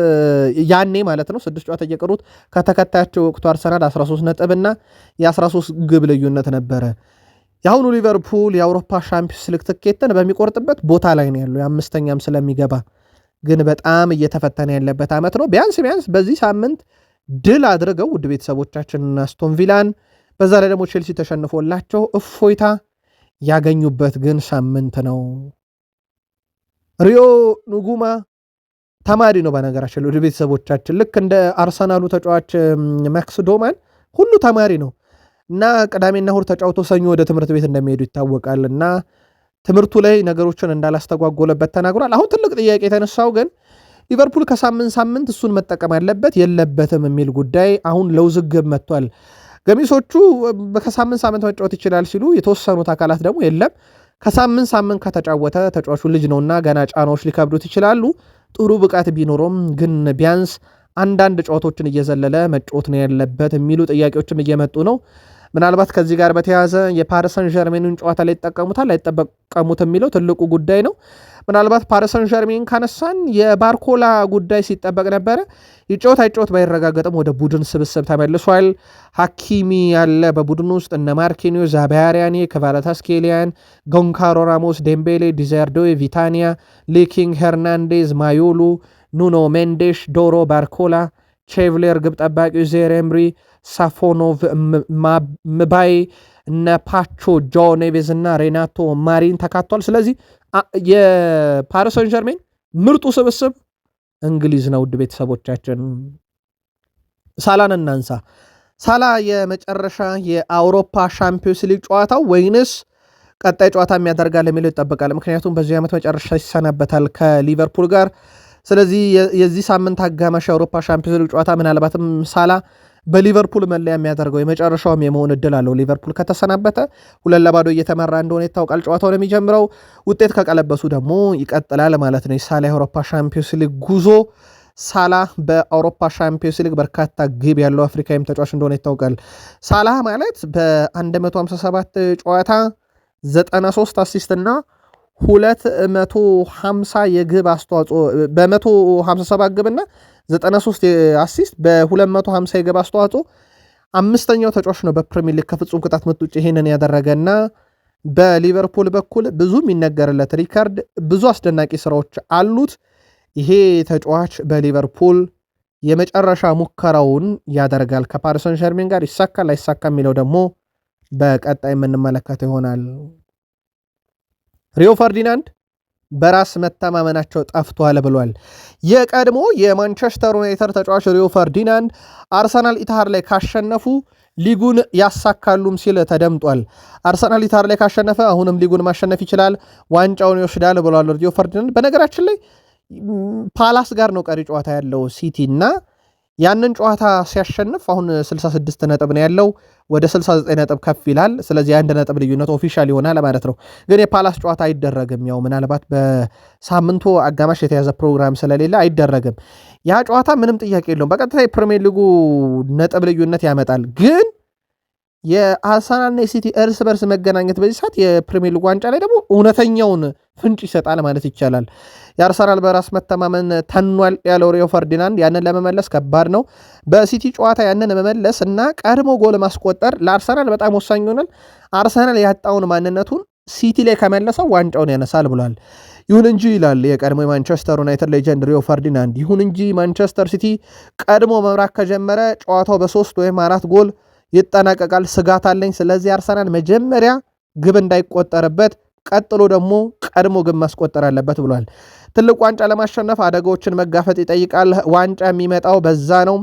ያኔ ማለት ነው 6 ጨዋታ እየቀሩት ከተከታያቸው ወቅቱ አርሰናል 13 ነጥብ እና የ13 ግብ ልዩነት ነበረ። የአሁኑ ሊቨርፑል የአውሮፓ ሻምፒዮንስ ሊግ ትኬትን በሚቆርጥበት ቦታ ላይ ነው ያለው የአምስተኛም ስለሚገባ ግን በጣም እየተፈተነ ያለበት ዓመት ነው። ቢያንስ በዚህ ሳምንት ድል አድርገው ውድ ቤተሰቦቻችን አስቶን ቪላን በዛ ላይ ደግሞ ቼልሲ ተሸንፎላቸው እፎይታ ያገኙበት ግን ሳምንት ነው። ሪዮ ኑጉማ ተማሪ ነው በነገራችን ውድ ቤተሰቦቻችን ልክ እንደ አርሰናሉ ተጫዋች ማክስ ዶማን ሁሉ ተማሪ ነው እና ቅዳሜና እሁድ ተጫውቶ ሰኞ ወደ ትምህርት ቤት እንደሚሄዱ ይታወቃል እና ትምህርቱ ላይ ነገሮችን እንዳላስተጓጎለበት ተናግሯል። አሁን ትልቅ ጥያቄ የተነሳው ግን ሊቨርፑል ከሳምንት እሱን መጠቀም አለበት የለበትም የሚል ጉዳይ አሁን ለውዝግብ መጥቷል። ገሚሶቹ ከሳምንት መጫወት ይችላል ሲሉ፣ የተወሰኑት አካላት ደግሞ የለም ከሳምንት ከተጫወተ ተጫዋቹ ልጅ ነውና ገና ጫናዎች ሊከብዱት ይችላሉ። ጥሩ ብቃት ቢኖረውም ግን ቢያንስ አንዳንድ ጨዋታዎችን እየዘለለ መጫወት ነው ያለበት የሚሉ ጥያቄዎችም እየመጡ ነው። ምናልባት ከዚህ ጋር በተያያዘ የፓሪስ ሰን ዠርሜንን ጨዋታ ላይ ይጠቀሙታል ላይጠቀሙት የሚለው ትልቁ ጉዳይ ነው። ምናልባት ፓሪስ ሰን ዠርሜን ካነሳን የባርኮላ ጉዳይ ሲጠበቅ ነበረ። ይጫወት አይጫወት ባይረጋገጥም ወደ ቡድን ስብስብ ተመልሷል። ሀኪሚ ያለ በቡድን ውስጥ እነ ማርኪኒዮ፣ ዛባያሪያኒ፣ ክቫራታስኬሊያን፣ ጎንካሮ ራሞስ፣ ዴምቤሌ፣ ዲዛርዶዌ፣ ቪታኒያ፣ ሌኪንግ፣ ሄርናንዴዝ፣ ማዮሉ፣ ኑኖ ሜንዴሽ፣ ዶሮ፣ ባርኮላ፣ ቼቭሌር፣ ግብ ጠባቂው ዜሬምሪ፣ ሳፎኖቭ፣ ምባይ፣ እነ ፓቾ፣ ጆ ኔቬዝ እና ሬናቶ ማሪን ተካቷል። ስለዚህ የፓሪስ ሰን ዠርሜን ምርጡ ስብስብ እንግሊዝ ነው። ውድ ቤተሰቦቻችን ሳላን እናንሳ። ሳላ የመጨረሻ የአውሮፓ ሻምፒዮንስ ሊግ ጨዋታው ወይንስ ቀጣይ ጨዋታ የሚያደርጋል የሚለው ይጠበቃል። ምክንያቱም በዚህ ዓመት መጨረሻ ይሰናበታል ከሊቨርፑል ጋር። ስለዚህ የዚህ ሳምንት አጋማሽ የአውሮፓ ሻምፒዮንስ ሊግ ጨዋታ ምናልባትም ሳላ በሊቨርፑል መለያ የሚያደርገው የመጨረሻውም የመሆን እድል አለው። ሊቨርፑል ከተሰናበተ 2-0 እየተመራ እንደሆነ ይታወቃል። ጨዋታውን የሚጀምረው ውጤት ከቀለበሱ ደግሞ ይቀጥላል ማለት ነው የሳላ የአውሮፓ ሻምፒዮንስ ሊግ ጉዞ። ሳላ በአውሮፓ ሻምፒዮንስ ሊግ በርካታ ግብ ያለው አፍሪካዊም ተጫዋች እንደሆነ ይታወቃል። ሳላ ማለት በ157 ጨዋታ 93 አሲስት እና 250 የግብ አስተዋጽኦ በ157 ግብና 93 አሲስት በ250 የግብ አስተዋጽኦ አምስተኛው ተጫዋች ነው በፕሪሚየር ሊግ ከፍጹም ቅጣት ምት ውጭ ይሄንን ያደረገና በሊቨርፑል በኩል ብዙ የሚነገርለት ሪካርድ ብዙ አስደናቂ ስራዎች አሉት። ይሄ ተጫዋች በሊቨርፑል የመጨረሻ ሙከራውን ያደርጋል ከፓሪስ ሰን ዠርሜን ጋር ይሳካል አይሳካ የሚለው ደግሞ በቀጣይ የምንመለከተው ይሆናል። ሪዮ ፈርዲናንድ በራስ መተማመናቸው ጠፍቷል ብሏል። የቀድሞ የማንቸስተር ዩናይትድ ተጫዋች ሪዮ ፈርዲናንድ አርሰናል ኢትሃድ ላይ ካሸነፉ ሊጉን ያሳካሉም ሲል ተደምጧል። አርሰናል ኢትሃድ ላይ ካሸነፈ አሁንም ሊጉን ማሸነፍ ይችላል፣ ዋንጫውን ይወስዳል ብሏል ሪዮ ፈርዲናንድ። በነገራችን ላይ ፓላስ ጋር ነው ቀሪ ጨዋታ ያለው ሲቲ እና ያንን ጨዋታ ሲያሸንፍ አሁን 66 ነጥብ ነው ያለው፣ ወደ 69 ነጥብ ከፍ ይላል። ስለዚህ አንድ ነጥብ ልዩነት ኦፊሻል ይሆናል ማለት ነው። ግን የፓላስ ጨዋታ አይደረግም፣ ያው ምናልባት በሳምንቱ አጋማሽ የተያዘ ፕሮግራም ስለሌለ አይደረግም። ያ ጨዋታ ምንም ጥያቄ የለውም በቀጥታ የፕሪሚየር ሊጉ ነጥብ ልዩነት ያመጣል። ግን የአርሰናልና የሲቲ እርስ በርስ መገናኘት በዚህ ሰዓት የፕሪሚየር ሊግ ዋንጫ ላይ ደግሞ እውነተኛውን ፍንጭ ይሰጣል ማለት ይቻላል። የአርሰናል በራስ መተማመን ተኗል ያለው ሪዮ ፈርዲናንድ ያንን ለመመለስ ከባድ ነው። በሲቲ ጨዋታ ያንን መመለስ እና ቀድሞ ጎል ማስቆጠር ለአርሰናል በጣም ወሳኝ ይሆናል። አርሰናል ያጣውን ማንነቱን ሲቲ ላይ ከመለሰው ዋንጫውን ያነሳል ብሏል። ይሁን እንጂ ይላል የቀድሞ የማንቸስተር ዩናይትድ ሌጀንድ ሪዮ ፈርዲናንድ፣ ይሁን እንጂ ማንቸስተር ሲቲ ቀድሞ መምራት ከጀመረ ጨዋታው በ3 ወይም 4 ጎል ይጠናቀቃል፣ ስጋት አለኝ። ስለዚህ አርሰናል መጀመሪያ ግብ እንዳይቆጠርበት ቀጥሎ ደግሞ ቀድሞ ግብ ማስቆጠር አለበት ብሏል። ትልቅ ዋንጫ ለማሸነፍ አደጋዎችን መጋፈጥ ይጠይቃል። ዋንጫ የሚመጣው በዛ ነው።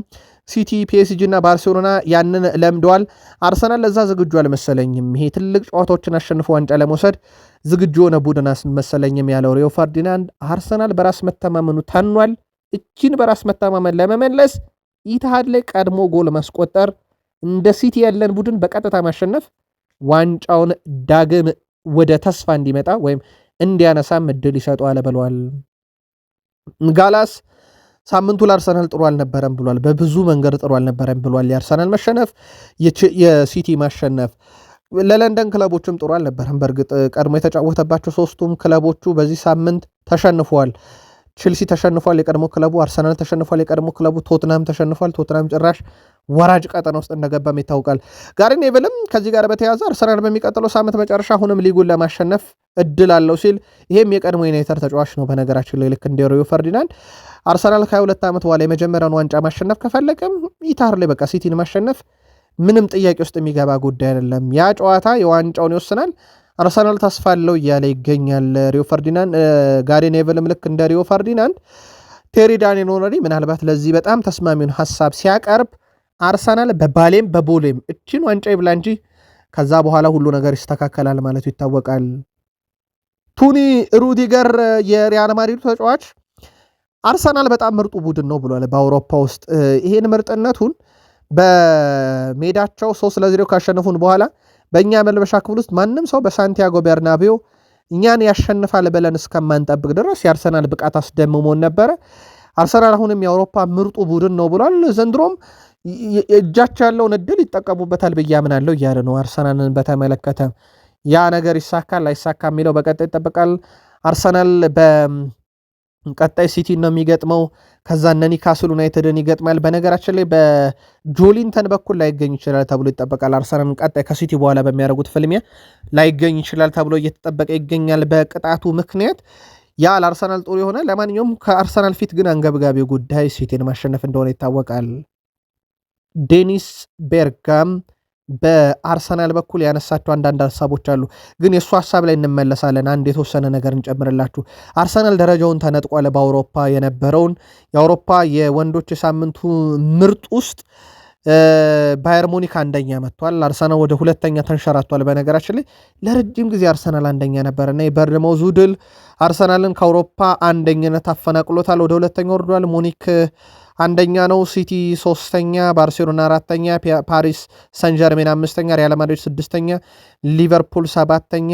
ሲቲ፣ ፒኤስጂ እና ባርሴሎና ያንን ለምደዋል። አርሰናል ለዛ ዝግጁ አልመሰለኝም። ይሄ ትልቅ ጨዋታዎችን አሸንፎ ዋንጫ ለመውሰድ ዝግጁ የሆነ ቡድን አልመሰለኝም ያለው ሪዮ ፈርዲናንድ አርሰናል በራስ መተማመኑ ተኗል። እቺን በራስ መተማመን ለመመለስ ኢትሃድ ላይ ቀድሞ ጎል ማስቆጠር፣ እንደ ሲቲ ያለን ቡድን በቀጥታ ማሸነፍ ዋንጫውን ዳግም ወደ ተስፋ እንዲመጣ ወይም እንዲያነሳም እድል ይሰጠዋል ብለዋል። ጋላስ ሳምንቱ ለአርሰናል ጥሩ አልነበረም ብሏል። በብዙ መንገድ ጥሩ አልነበረም ብሏል። የአርሰናል መሸነፍ፣ የሲቲ ማሸነፍ ለለንደን ክለቦችም ጥሩ አልነበረም። በእርግጥ ቀድሞ የተጫወተባቸው ሶስቱም ክለቦቹ በዚህ ሳምንት ተሸንፈዋል። ቼልሲ ተሸንፏል፣ የቀድሞ ክለቡ አርሰናል ተሸንፏል፣ የቀድሞ ክለቡ ቶትናም ተሸንፏል። ቶትናም ጭራሽ ወራጅ ቀጠና ውስጥ እንደገባም ይታወቃል። ጋሪ ኔቭልም ከዚህ ጋር በተያያዘ አርሰናል በሚቀጥለው ሳምንት መጨረሻ አሁንም ሊጉን ለማሸነፍ እድል አለው ሲል፣ ይሄም የቀድሞ ዩናይትድ ተጫዋች ነው በነገራችን ላይ ልክ እንደ ሪዮ ፈርዲናንድ አርሰናል ከ22 ዓመት በኋላ የመጀመሪያውን ዋንጫ ማሸነፍ ከፈለገም ኢታር ላይ በቃ ሲቲን ማሸነፍ ምንም ጥያቄ ውስጥ የሚገባ ጉዳይ አይደለም። ያ ጨዋታ የዋንጫውን ይወስናል። አርሰናል ተስፋ አለው እያለ ይገኛል ሪዮ ፈርዲናንድ። ጋሪ ኔቭልም ልክ እንደ ሪዮ ፈርዲናንድ ቴሪ ዳንኤል ኦነሪ ምናልባት ለዚህ በጣም ተስማሚውን ሀሳብ ሲያቀርብ አርሰናል በባሌም በቦሌም እችን ዋንጫ ይብላ እንጂ ከዛ በኋላ ሁሉ ነገር ይስተካከላል ማለቱ ይታወቃል። ቱኒ ሩዲገር የሪያል ማድሪድ ተጫዋች አርሰናል በጣም ምርጡ ቡድን ነው ብሏል በአውሮፓ ውስጥ። ይሄን ምርጥነቱን በሜዳቸው 3-0 ካሸነፉን በኋላ በእኛ መልበሻ ክፍል ውስጥ ማንም ሰው በሳንቲያጎ ቤርናቤው እኛን ያሸንፋል ብለን እስከማንጠብቅ ድረስ የአርሰናል ብቃት አስደምሞን ነበረ። አርሰናል አሁንም የአውሮፓ ምርጡ ቡድን ነው ብሏል። ዘንድሮም እጃቸው ያለውን እድል ይጠቀሙበታል ብዬ አምናለሁ እያለ ነው። አርሰናልን በተመለከተ ያ ነገር ይሳካል አይሳካ የሚለው በቀጣይ ይጠበቃል። አርሰናል በቀጣይ ሲቲ ነው የሚገጥመው። ከዛ እነ ኒውካስል ዩናይትድን ይገጥማል። በነገራችን ላይ በጆሊንተን በኩል ላይገኝ ይችላል ተብሎ ይጠበቃል። አርሰናል ቀጣይ ከሲቲ በኋላ በሚያደርጉት ፍልሚያ ላይገኝ ይችላል ተብሎ እየተጠበቀ ይገኛል በቅጣቱ ምክንያት። ያ ለአርሰናል ጥሩ የሆነ ለማንኛውም ከአርሰናል ፊት ግን አንገብጋቢ ጉዳይ ሲቲን ማሸነፍ እንደሆነ ይታወቃል። ዴኒስ ቤርጋም በአርሰናል በኩል ያነሳቸው አንዳንድ ሀሳቦች አሉ፣ ግን የእሱ ሀሳብ ላይ እንመለሳለን። አንድ የተወሰነ ነገር እንጨምርላችሁ። አርሰናል ደረጃውን ተነጥቋል። በአውሮፓ የነበረውን የአውሮፓ የወንዶች የሳምንቱ ምርጥ ውስጥ ባየር ሙኒክ አንደኛ መጥቷል። አርሰናል ወደ ሁለተኛ ተንሸራቷል። በነገራችን ላይ ለረጅም ጊዜ አርሰናል አንደኛ ነበርና የበርንማውዙ ድል አርሰናልን ከአውሮፓ አንደኝነት አፈናቅሎታል። ወደ ሁለተኛ ወርዷል። ሙኒክ አንደኛ ነው፣ ሲቲ ሶስተኛ፣ ባርሴሎና አራተኛ፣ ፓሪስ ሰን ጀርሜን አምስተኛ፣ ሪያል ማድሪድ ስድስተኛ፣ ሊቨርፑል ሰባተኛ፣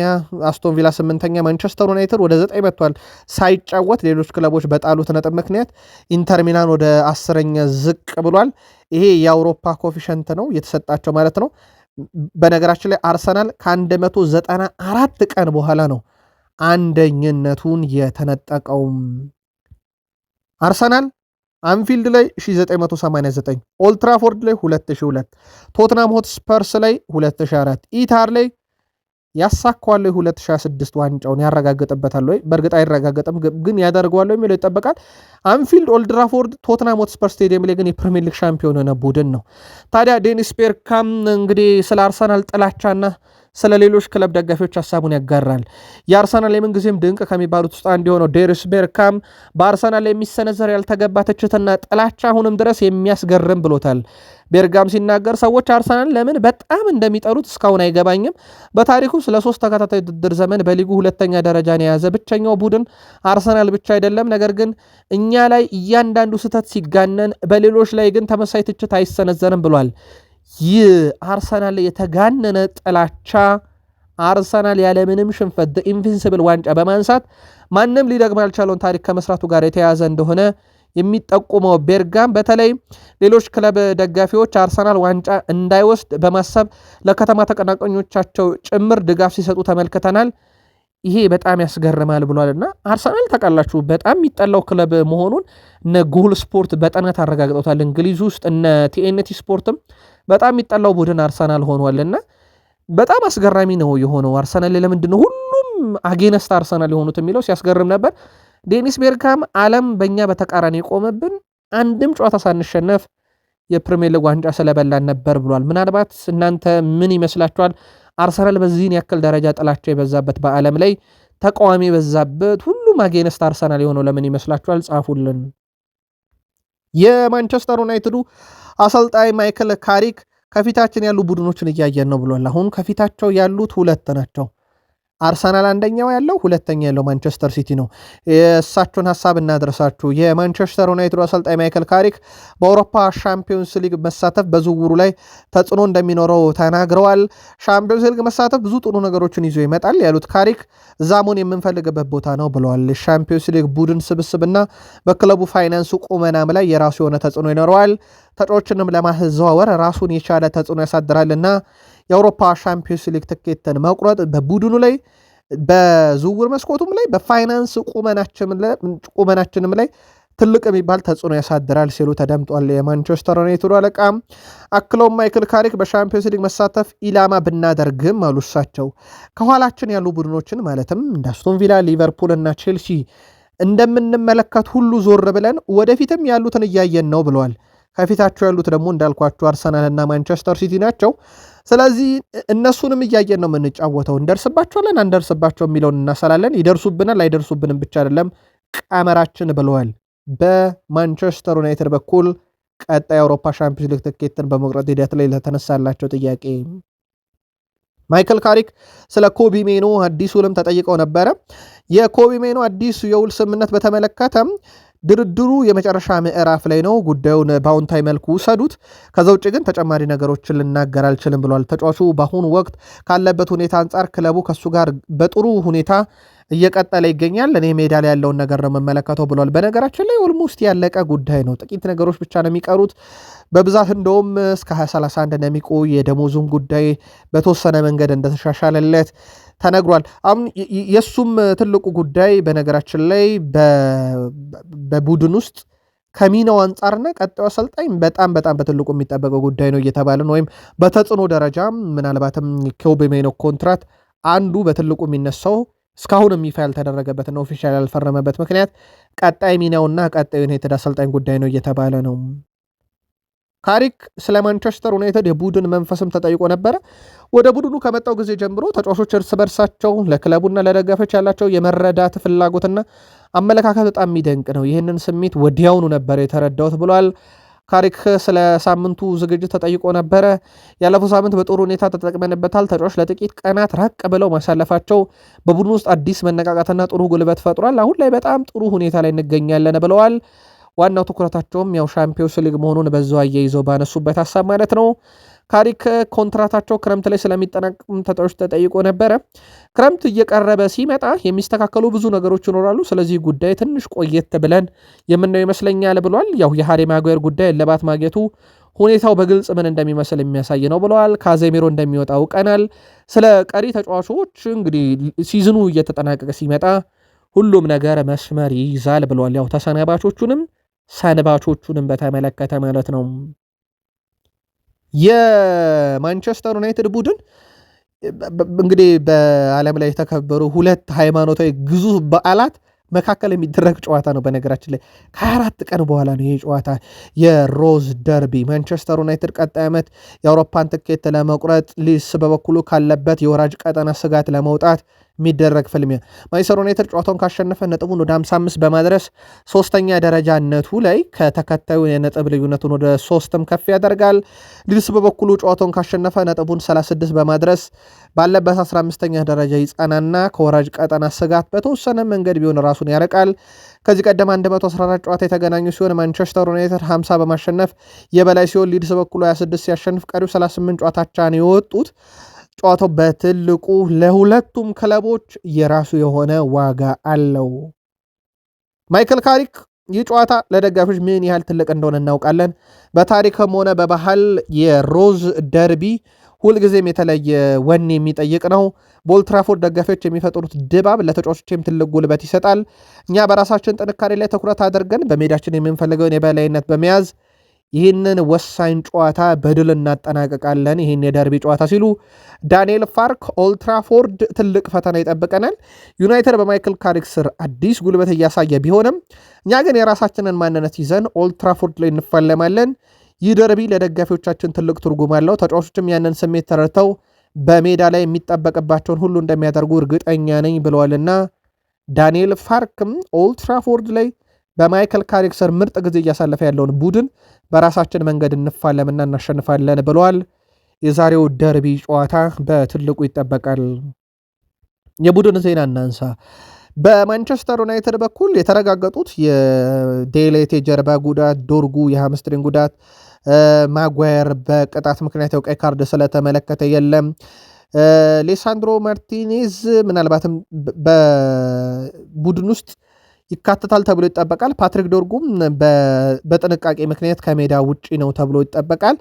አስቶን ቪላ ስምንተኛ፣ ማንቸስተር ዩናይትድ ወደ 9 መጥቷል ሳይጫወት ሌሎች ክለቦች በጣሉት ነጥብ ምክንያት። ኢንተር ሚላን ወደ 10ኛ ዝቅ ብሏል። ይሄ የአውሮፓ ኮፊሸንት ነው የተሰጣቸው ማለት ነው። በነገራችን ላይ አርሰናል ከ194 ቀን በኋላ ነው አንደኝነቱን የተነጠቀው። አርሰናል አንፊልድ ላይ 1989፣ ኦልትራፎርድ ላይ 2002፣ ቶትናም ሆትስፐርስ ላይ 2004፣ ኢታር ላይ ያሳኳል 2026 ዋንጫውን ያረጋግጥበታል ወይ? በእርግጥ አይረጋገጥም፣ ግን ያደርገዋል የሚለው ይጠበቃል። አንፊልድ፣ ኦልትራፎርድ፣ ቶትናም ሆትስፐር ስቴዲየም ላይ ግን የፕሪሚየር ሊግ ሻምፒዮን የሆነ ቡድን ነው። ታዲያ ዴኒስ ቤርካም እንግዲህ ስለ አርሰናል ጥላቻና ስለ ሌሎች ክለብ ደጋፊዎች ሀሳቡን ያጋራል። የአርሰናል የምንጊዜም ድንቅ ከሚባሉት ውስጥ አንዱ የሆነው ዴኒስ ቤርካም በአርሰናል የሚሰነዘር ያልተገባ ትችትና ጥላቻ አሁንም ድረስ የሚያስገርም ብሎታል። ቤርጋም ሲናገር ሰዎች አርሰናል ለምን በጣም እንደሚጠሉት እስካሁን አይገባኝም። በታሪኩ ስለ 3 ተከታታይ ውድድር ዘመን በሊጉ ሁለተኛ ደረጃን የያዘ ብቸኛው ቡድን አርሰናል ብቻ አይደለም። ነገር ግን እኛ ላይ እያንዳንዱ ስህተት ሲጋነን፣ በሌሎች ላይ ግን ተመሳይ ትችት አይሰነዘርም ብሏል። ይህ አርሰናል ላይ የተጋነነ ጥላቻ አርሰናል ያለምንም ሽንፈት ኢንቪንሲብል ዋንጫ በማንሳት ማንም ሊደግም ያልቻለውን ታሪክ ከመስራቱ ጋር የተያያዘ እንደሆነ የሚጠቁመው ቤርጋም በተለይ ሌሎች ክለብ ደጋፊዎች አርሰናል ዋንጫ እንዳይወስድ በማሰብ ለከተማ ተቀናቃኞቻቸው ጭምር ድጋፍ ሲሰጡ ተመልክተናል። ይሄ በጣም ያስገርማል ብሏልና አርሰናል ታውቃላችሁ በጣም የሚጠላው ክለብ መሆኑን እነ ጎል ስፖርት በጥናት አረጋግጠውታል። እንግሊዝ ውስጥ እነ ቲኤንቲ ስፖርትም በጣም የሚጠላው ቡድን አርሰናል ሆኗልና በጣም አስገራሚ ነው የሆነው። አርሰናል ለምንድን ነው ሁሉም አጌነስት አርሰናል የሆኑት የሚለው ሲያስገርም ነበር። ዴኒስ ቤርካም ዓለም በእኛ በተቃራኒ የቆመብን አንድም ጨዋታ ሳንሸነፍ የፕሪሚየር ሊግ ዋንጫ ስለበላን ነበር ብሏል። ምናልባት እናንተ ምን ይመስላችኋል? አርሰናል በዚህን ያክል ደረጃ ጥላቻ የበዛበት በዓለም ላይ ተቃዋሚ የበዛበት ሁሉም አጌነስት አርሰናል የሆነው ለምን ይመስላችኋል? ጻፉልን። የማንቸስተር ዩናይትዱ አሰልጣኝ ማይክል ካሪክ ከፊታችን ያሉ ቡድኖችን እያየን ነው ብሏል። አሁን ከፊታቸው ያሉት 2 ናቸው። አርሰናል አንደኛው ያለው፣ ሁለተኛ ያለው ማንቸስተር ሲቲ ነው። የእሳቸውን ሀሳብ እናድረሳችሁ። የማንቸስተር ዩናይትድ አሰልጣኝ ማይክል ካሪክ በአውሮፓ ሻምፒዮንስ ሊግ መሳተፍ በዝውውሩ ላይ ተጽዕኖ እንደሚኖረው ተናግረዋል። ሻምፒዮንስ ሊግ መሳተፍ ብዙ ጥሩ ነገሮችን ይዞ ይመጣል ያሉት ካሪክ ዛሞን የምንፈልግበት ቦታ ነው ብለዋል። ሻምፒዮንስ ሊግ ቡድን ስብስብና በክለቡ ፋይናንስ ቁመናም ላይ የራሱ የሆነ ተጽዕኖ ይኖረዋል። ተጫዋቾችንም ለማዘዋወር ራሱን የቻለ ተጽዕኖ ያሳድራልና የአውሮፓ ሻምፒዮንስ ሊግ ትኬትን መቁረጥ በቡድኑ ላይ በዝውውር መስኮቱም ላይ በፋይናንስ ቁመናችንም ላይ ትልቅ የሚባል ተጽዕኖ ያሳድራል ሲሉ ተደምጧል። የማንቸስተር ዩናይትዱ አለቃ አክለውም ማይክል ካሪክ በሻምፒዮንስ ሊግ መሳተፍ ኢላማ ብናደርግም አሉ እሳቸው ከኋላችን ያሉ ቡድኖችን ማለትም እንደ አስቶን ቪላ፣ ሊቨርፑል እና ቼልሲ እንደምንመለከት ሁሉ ዞር ብለን ወደፊትም ያሉትን እያየን ነው ብለዋል። ከፊታቸው ያሉት ደግሞ እንዳልኳቸው አርሰናል እና ማንቸስተር ሲቲ ናቸው። ስለዚህ እነሱንም እያየን ነው የምንጫወተው። እንደርስባቸዋለን አንደርስባቸው የሚለውን እናሰላለን። ይደርሱብናል አይደርሱብንም ብቻ አይደለም ቀመራችን ብለዋል። በማንቸስተር ዩናይትድ በኩል ቀጣይ የአውሮፓ ሻምፒዮንስ ሊግ ትኬትን በመቁረጥ ሂደት ላይ ለተነሳላቸው ጥያቄ ማይክል ካሪክ ስለ ኮቢ ሜኖ አዲስ ውልም ተጠይቀው ነበረ። የኮቢ ሜኖ አዲስ የውል ስምምነት በተመለከተም ድርድሩ የመጨረሻ ምዕራፍ ላይ ነው፣ ጉዳዩን በአዎንታዊ መልኩ ውሰዱት፣ ከዛ ውጭ ግን ተጨማሪ ነገሮችን ልናገር አልችልም ብሏል። ተጫዋቹ በአሁኑ ወቅት ካለበት ሁኔታ አንጻር ክለቡ ከሱ ጋር በጥሩ ሁኔታ እየቀጠለ ይገኛል። እኔ ሜዳ ላይ ያለውን ነገር ነው የምመለከተው ብሏል። በነገራችን ላይ ኦልሞስት ያለቀ ጉዳይ ነው። ጥቂት ነገሮች ብቻ ነው የሚቀሩት። በብዛት እንደውም እስከ 2031 እንደሚቆይ የደሞዙን ጉዳይ በተወሰነ መንገድ እንደተሻሻለለት ተነግሯል። አሁን የእሱም ትልቁ ጉዳይ በነገራችን ላይ በቡድን ውስጥ ከሚናው አንጻርና ቀጣዩ አሰልጣኝ በጣም በትልቁ የሚጠበቀው ጉዳይ ነው እየተባለ ነው። ወይም በተጽዕኖ ደረጃ ምናልባትም ኮቢ ሜኖ ኮንትራት አንዱ በትልቁ የሚነሳው እስካሁን ይፋ ያልተደረገበትና ኦፊሻል ያልፈረመበት ምክንያት ቀጣይ ሚናውና ቀጣዩ ዩናይትድ አሰልጣኝ ጉዳይ ነው እየተባለ ነው። ካሪክ ስለ ማንቸስተር ዩናይትድ የቡድን መንፈስም ተጠይቆ ነበረ። ወደ ቡድኑ ከመጣው ጊዜ ጀምሮ ተጫዋቾች እርስ በርሳቸው ለክለቡና ለደጋፊዎች ያላቸው የመረዳት ፍላጎትና አመለካከት በጣም የሚደንቅ ነው። ይህንን ስሜት ወዲያውኑ ነበር የተረዳሁት ብሏል። ካሪክ ስለ ሳምንቱ ዝግጅት ተጠይቆ ነበረ። ያለፈው ሳምንት በጥሩ ሁኔታ ተጠቅመንበታል። ተጫዋች ለጥቂት ቀናት ራቅ ብለው ማሳለፋቸው በቡድኑ ውስጥ አዲስ መነቃቃትና ጥሩ ጉልበት ፈጥሯል። አሁን ላይ በጣም ጥሩ ሁኔታ ላይ እንገኛለን ብለዋል። ዋናው ትኩረታቸውም ያው ሻምፒዮንስ ሊግ መሆኑን በዛው አያይዘው ባነሱበት ሀሳብ ማለት ነው። ካሪክ ኮንትራታቸው ክረምት ላይ ስለሚጠናቀም ተጫዋቾች ተጠይቆ ነበረ። ክረምት እየቀረበ ሲመጣ የሚስተካከሉ ብዙ ነገሮች ይኖራሉ። ስለዚህ ጉዳይ ትንሽ ቆየት ብለን የምናየው ይመስለኛል ብሏል። ያው የሃሪ ማጓየር ጉዳይ እልባት ማግኘቱ ሁኔታው በግልጽ ምን እንደሚመስል የሚያሳይ ነው ብለዋል። ካዜሚሮ እንደሚወጣ አውቀናል። ስለ ቀሪ ተጫዋቾች እንግዲህ ሲዝኑ እየተጠናቀቀ ሲመጣ ሁሉም ነገር መስመር ይይዛል ብለዋል። ያው ተሰናባቾቹንም ሰንባቾቹንም በተመለከተ ማለት ነው። የማንቸስተር ዩናይትድ ቡድን እንግዲህ በዓለም ላይ የተከበሩ ሁለት ሃይማኖታዊ ግዙፍ በዓላት መካከል የሚደረግ ጨዋታ ነው። በነገራችን ላይ ከ24 ቀን በኋላ ነው ይህ ጨዋታ የሮዝ ደርቢ። ማንቸስተር ዩናይትድ ቀጣይ ዓመት የአውሮፓን ትኬት ለመቁረጥ ሊስ በበኩሉ ካለበት የወራጅ ቀጠና ስጋት ለመውጣት የሚደረግ ፍልሚያ። ማንቸስተር ዩናይትድ ጨዋታውን ካሸነፈ ነጥቡን ወደ 55 በማድረስ ሶስተኛ ደረጃነቱ ላይ ከተከታዩ የነጥብ ልዩነቱን ወደ 3ም ከፍ ያደርጋል። ሊድስ በበኩሉ ጨዋታውን ካሸነፈ ነጥቡን 36 በማድረስ ባለበት 15ኛ ደረጃ ይጸናና ከወራጅ ቀጠና ስጋት በተወሰነ መንገድ ቢሆን ራሱን ያረቃል። ከዚህ ቀደም 114 ጨዋታ የተገናኙ ሲሆን ማንቸስተር ዩናይትድ 50 በማሸነፍ የበላይ ሲሆን ሊድስ በኩሉ 26 ሲያሸንፍ ቀሪው 38 ጨዋታቻ ነው የወጡት። ጨዋታው በትልቁ ለሁለቱም ክለቦች የራሱ የሆነ ዋጋ አለው። ማይክል ካሪክ ይህ ጨዋታ ለደጋፊዎች ምን ያህል ትልቅ እንደሆነ እናውቃለን። በታሪክም ሆነ በባህል የሮዝ ደርቢ ሁልጊዜም የተለየ ወኔ የሚጠይቅ ነው። በኦልድ ደጋፊዎች የሚፈጥሩት ድባብ ለተጫዋቾችም ትልቅ ጉልበት ይሰጣል። እኛ በራሳችን ጥንካሬ ላይ ትኩረት አድርገን በሜዳችን የምንፈልገውን የበላይነት በመያዝ ይህንን ወሳኝ ጨዋታ በድል እናጠናቀቃለን፣ ይህን የደርቢ ጨዋታ ሲሉ ዳንኤል ፋርክ ኦልትራፎርድ ትልቅ ፈተና ይጠብቀናል። ዩናይትድ በማይክል ካሪክ ስር አዲስ ጉልበት እያሳየ ቢሆንም እኛ ግን የራሳችንን ማንነት ይዘን ኦልትራፎርድ ላይ እንፋለማለን። ይህ ደርቢ ለደጋፊዎቻችን ትልቅ ትርጉም አለው። ተጫዋቾችም ያንን ስሜት ተረድተው በሜዳ ላይ የሚጠበቅባቸውን ሁሉ እንደሚያደርጉ እርግጠኛ ነኝ ብለዋልና ዳንኤል ፋርክም ኦልትራፎርድ ላይ በማይክል ካሪክ ስር ምርጥ ጊዜ እያሳለፈ ያለውን ቡድን በራሳችን መንገድ እንፋለምና እናሸንፋለን ብለዋል። የዛሬው ደርቢ ጨዋታ በትልቁ ይጠበቃል። የቡድን ዜና እናንሳ። በማንቸስተር ዩናይትድ በኩል የተረጋገጡት የዴሌት የጀርባ ጉዳት፣ ዶርጉ የሃምስትሪንግ ጉዳት፣ ማጓየር በቅጣት ምክንያት ቀይ ካርድ ስለተመለከተ የለም። ሌሳንድሮ ማርቲኔዝ ምናልባትም በቡድን ውስጥ ይካተታል ተብሎ ይጠበቃል። ፓትሪክ ዶርጉም በጥንቃቄ ምክንያት ከሜዳ ውጪ ነው ተብሎ ይጠበቃል።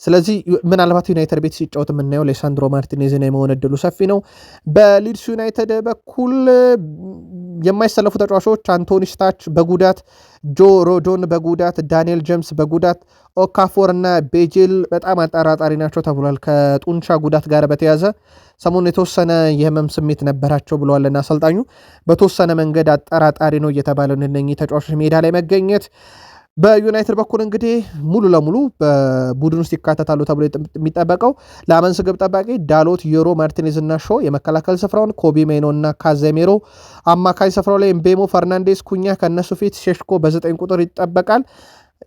ስለዚህ ምናልባት ዩናይትድ ቤት ሲጫወት የምናየው ሌሳንድሮ ማርቲኔዝን የመሆን እድሉ ሰፊ ነው። በሊድስ ዩናይትድ በኩል የማይሰለፉ ተጫዋቾች አንቶኒ ስታች በጉዳት፣ ጆ ሮዶን በጉዳት፣ ዳንኤል ጄምስ በጉዳት፣ ኦካፎር እና ቤጂል በጣም አጠራጣሪ ናቸው ተብሏል። ከጡንቻ ጉዳት ጋር በተያዘ ሰሞኑን የተወሰነ የህመም ስሜት ነበራቸው ብለዋልና አሰልጣኙ በተወሰነ መንገድ አጠራጣሪ ነው እየተባለ እነኚህ ተጫዋቾች ሜዳ ላይ መገኘት በዩናይትድ በኩል እንግዲህ ሙሉ ለሙሉ በቡድን ውስጥ ይካተታሉ ተብሎ የሚጠበቀው ለአመንስ ግብ ጠባቂ ዳሎት፣ ዮሮ፣ ማርቲኔዝ እና ሾ፣ የመከላከል ስፍራውን ኮቢ ሜኖ እና ካዜሜሮ፣ አማካይ ስፍራው ላይ ኤምቤሞ፣ ፈርናንዴስ፣ ኩኛ ከነሱ ፊት ሼሽኮ በ9 ቁጥር ይጠበቃል።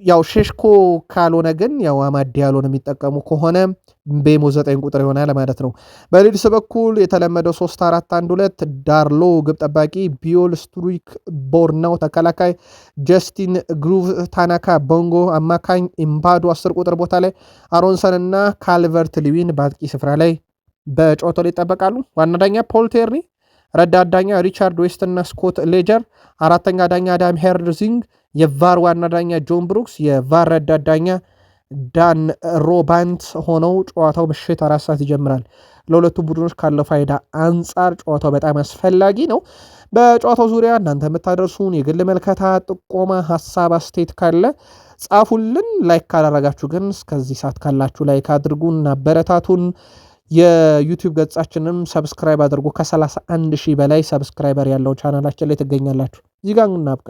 ያው ሼሽኮ ካልሆነ ግን ያው አማድ ያሎን የሚጠቀሙ ከሆነ ቤሞ 9 ቁጥር ይሆናል ማለት ነው። በሊድስ በኩል የተለመደው 3-4-1-2 ዳርሎ ግብ ጠባቂ፣ ቢዮል፣ ስትሩይክ፣ ቦርናው ተከላካይ፣ ጀስቲን ግሩቭ፣ ታናካ ቦንጎ አማካኝ፣ ኢምባዶ 10 ቁጥር ቦታ ላይ አሮንሰን እና ካልቨርት ሊዊን በአጥቂ ስፍራ ላይ በጨዋታው ላይ ይጠበቃሉ። ዋና ዳኛ ፖል ቴርኒ፣ ረዳት ዳኛ ሪቻርድ ዌስት እና ስኮት ሌጀር፣ አራተኛ ዳኛ አዳም ሄርዚንግ፣ የቫር ዋና ዳኛ ጆን ብሩክስ፣ የቫር ረዳት ዳኛ ዳን ሮባንት ሆነው ጨዋታው ምሽት 4 ሰዓት ይጀምራል። ለሁለቱም ቡድኖች ካለው ፋይዳ አንጻር ጨዋታው በጣም አስፈላጊ ነው። በጨዋታው ዙሪያ እናንተ የምታደርሱን የግል መልከታ፣ ጥቆማ፣ ሀሳብ፣ አስተያየት ካለ ጻፉልን። ላይክ ካላረጋችሁ ግን እስከዚህ ሰዓት ካላችሁ ላይክ አድርጉን፣ አበረታቱን። የዩቲዩብ ገጻችንም ሰብስክራይብ አድርጉ። ከ31,000 በላይ ሰብስክራይበር ያለው ቻናላችን ላይ ትገኛላችሁ። እዚህ ጋር እናብቃ።